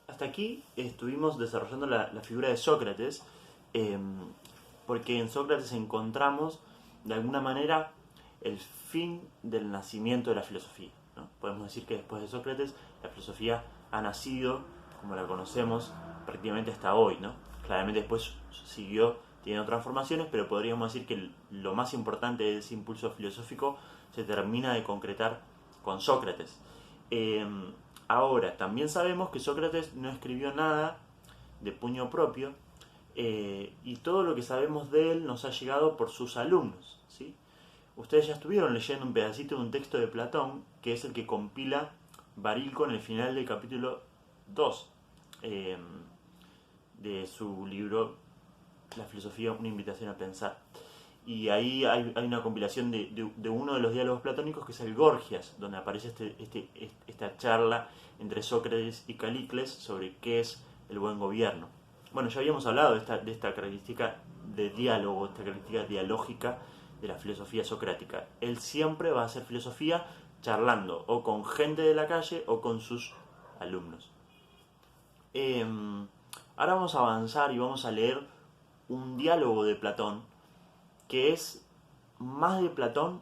hasta aquí estuvimos desarrollando la figura de Sócrates, eh, porque en Sócrates encontramos de alguna manera el fin del nacimiento de la filosofía, ¿no? Podemos decir que después de Sócrates la filosofía ha nacido como la conocemos prácticamente hasta hoy, ¿no? Claramente después siguió teniendo transformaciones, pero podríamos decir que lo más importante de ese impulso filosófico se termina de concretar con Sócrates. Eh, Ahora, también sabemos que Sócrates no escribió nada de puño propio, y todo lo que sabemos de él nos ha llegado por sus alumnos, ¿sí? Ustedes ya estuvieron leyendo un pedacito de un texto de Platón, que es el que compila Barilco en el final del capítulo 2 eh, de su libro La filosofía, una invitación a pensar. Y ahí hay una compilación de uno de los diálogos platónicos, que es el Gorgias, donde aparece esta charla entre Sócrates y Calicles sobre qué es el buen gobierno. Bueno, ya habíamos hablado de esta característica de diálogo, esta característica dialógica de la filosofía socrática. Él siempre va a hacer filosofía charlando o con gente de la calle o con sus alumnos. Eh, Ahora vamos a avanzar y vamos a leer un diálogo de Platón que es más de Platón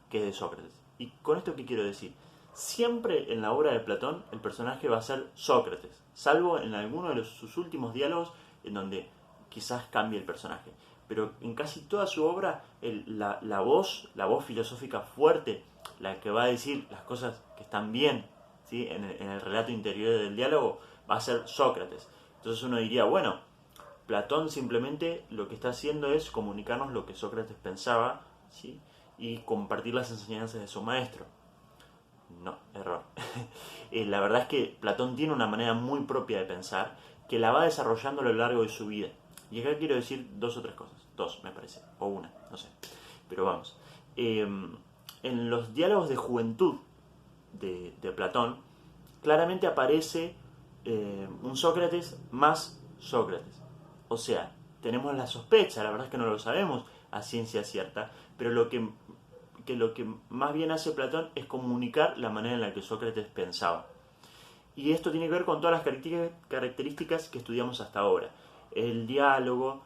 que de Sócrates. ¿Y con esto qué quiero decir? Siempre en la obra de Platón el personaje va a ser Sócrates, salvo en alguno de sus últimos diálogos en donde quizás cambie el personaje. Pero en casi toda su obra la voz filosófica fuerte, la que va a decir las cosas que están bien, ¿sí? En el relato interior del diálogo, va a ser Sócrates. Entonces uno diría, bueno, Platón simplemente lo que está haciendo es comunicarnos lo que Sócrates pensaba, ¿sí? Y compartir las enseñanzas de su maestro. No, error. La verdad es que Platón tiene una manera muy propia de pensar que la va desarrollando a lo largo de su vida. Y acá quiero decir dos o tres cosas. Dos, me parece. O una, no sé. Pero vamos. En los diálogos de juventud de Platón, claramente aparece un Sócrates más Sócrates. O sea, tenemos la sospecha, la verdad es que no lo sabemos a ciencia cierta, pero lo que más bien hace Platón es comunicar la manera en la que Sócrates pensaba. Y esto tiene que ver con todas las características que estudiamos hasta ahora. El diálogo,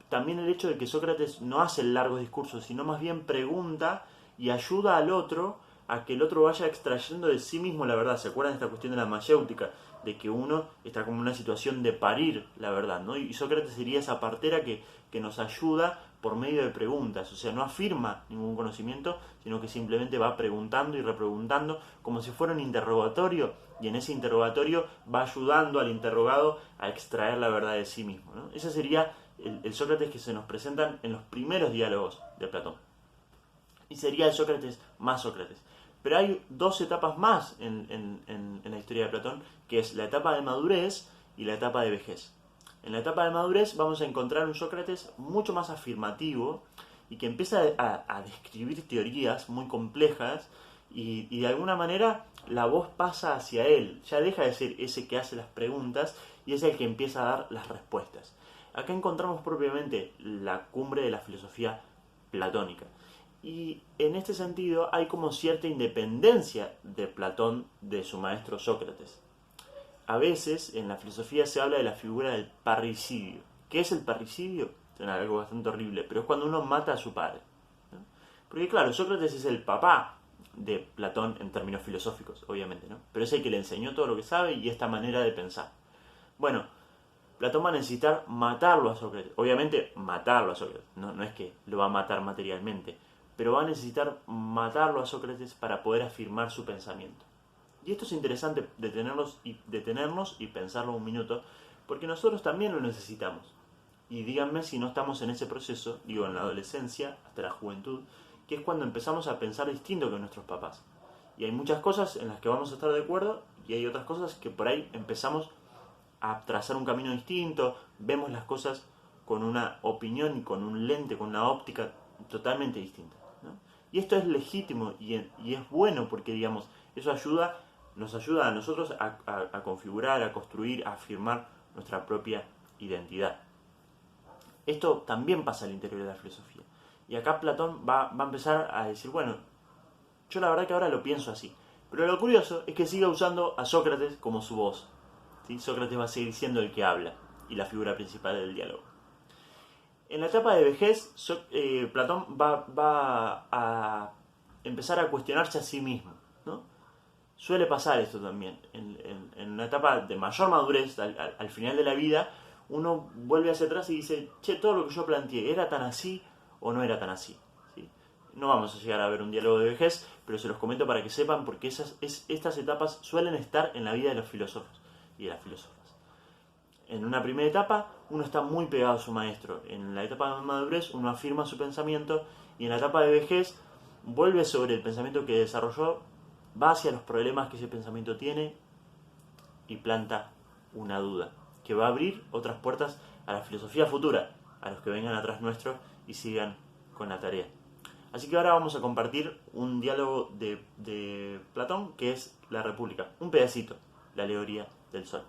también el hecho de que Sócrates no hace largos discursos, sino más bien pregunta y ayuda al otro a que el otro vaya extrayendo de sí mismo la verdad. ¿Se acuerdan de esta cuestión de la mayéutica? De que uno está como en una situación de parir la verdad, ¿no? Y Sócrates sería esa partera que nos ayuda por medio de preguntas. O sea, no afirma ningún conocimiento, sino que simplemente va preguntando y repreguntando como si fuera un interrogatorio, y en ese interrogatorio va ayudando al interrogado a extraer la verdad de sí mismo, ¿no? Ese sería el Sócrates que se nos presentan en los primeros diálogos de Platón. Y sería el Sócrates más Sócrates. Pero hay dos etapas más en la historia de Platón, que es la etapa de madurez y la etapa de vejez. En la etapa de madurez vamos a encontrar un Sócrates mucho más afirmativo y que empieza a describir teorías muy complejas, y de alguna manera la voz pasa hacia él. Ya deja de ser ese que hace las preguntas y es el que empieza a dar las respuestas. Acá encontramos propiamente la cumbre de la filosofía platónica. Y en este sentido hay como cierta independencia de Platón de su maestro Sócrates. A veces en la filosofía se habla de la figura del parricidio. ¿Qué es el parricidio? Es algo bastante horrible, pero es cuando uno mata a su padre, ¿no? Porque claro, Sócrates es el papá de Platón en términos filosóficos, obviamente, ¿no? Pero es el que le enseñó todo lo que sabe y esta manera de pensar. Bueno, Platón va a necesitar matarlo a Sócrates. Obviamente matarlo a Sócrates, no es que lo va a matar materialmente, pero va a necesitar matarlo a Sócrates para poder afirmar su pensamiento. Y esto es interesante detenernos y pensarlo un minuto, porque nosotros también lo necesitamos. Y díganme si no estamos en ese proceso, digo, en la adolescencia hasta la juventud, que es cuando empezamos a pensar distinto que nuestros papás. Y hay muchas cosas en las que vamos a estar de acuerdo y hay otras cosas que por ahí empezamos a trazar un camino distinto, vemos las cosas con una opinión y con un lente, con una óptica totalmente distinta, ¿no? Y esto es legítimo y es bueno porque, digamos, eso nos ayuda a nosotros a configurar, a construir, a afirmar nuestra propia identidad. Esto también pasa al interior de la filosofía. Y acá Platón va a empezar a decir, bueno, yo la verdad que ahora lo pienso así. Pero lo curioso es que siga usando a Sócrates como su voz. ¿sí? Sócrates va a seguir siendo el que habla y la figura principal del diálogo. En la etapa de vejez, Platón va a empezar a cuestionarse a sí mismo, ¿no? Suele pasar esto también. En una etapa de mayor madurez, al final de la vida, uno vuelve hacia atrás y dice, che, todo lo que yo planteé, ¿era tan así o no era tan así? ¿Sí? No vamos a llegar a ver un diálogo de vejez, pero se los comento para que sepan, porque estas etapas suelen estar en la vida de los filósofos y de las filósofas. En una primera etapa, uno está muy pegado a su maestro. En la etapa de madurez, uno afirma su pensamiento. Y en la etapa de vejez, vuelve sobre el pensamiento que desarrolló, va hacia los problemas que ese pensamiento tiene y planta una duda, que va a abrir otras puertas a la filosofía futura, a los que vengan atrás nuestro y sigan con la tarea. Así que ahora vamos a compartir un diálogo de Platón, que es la República, un pedacito, la alegoría del Sol.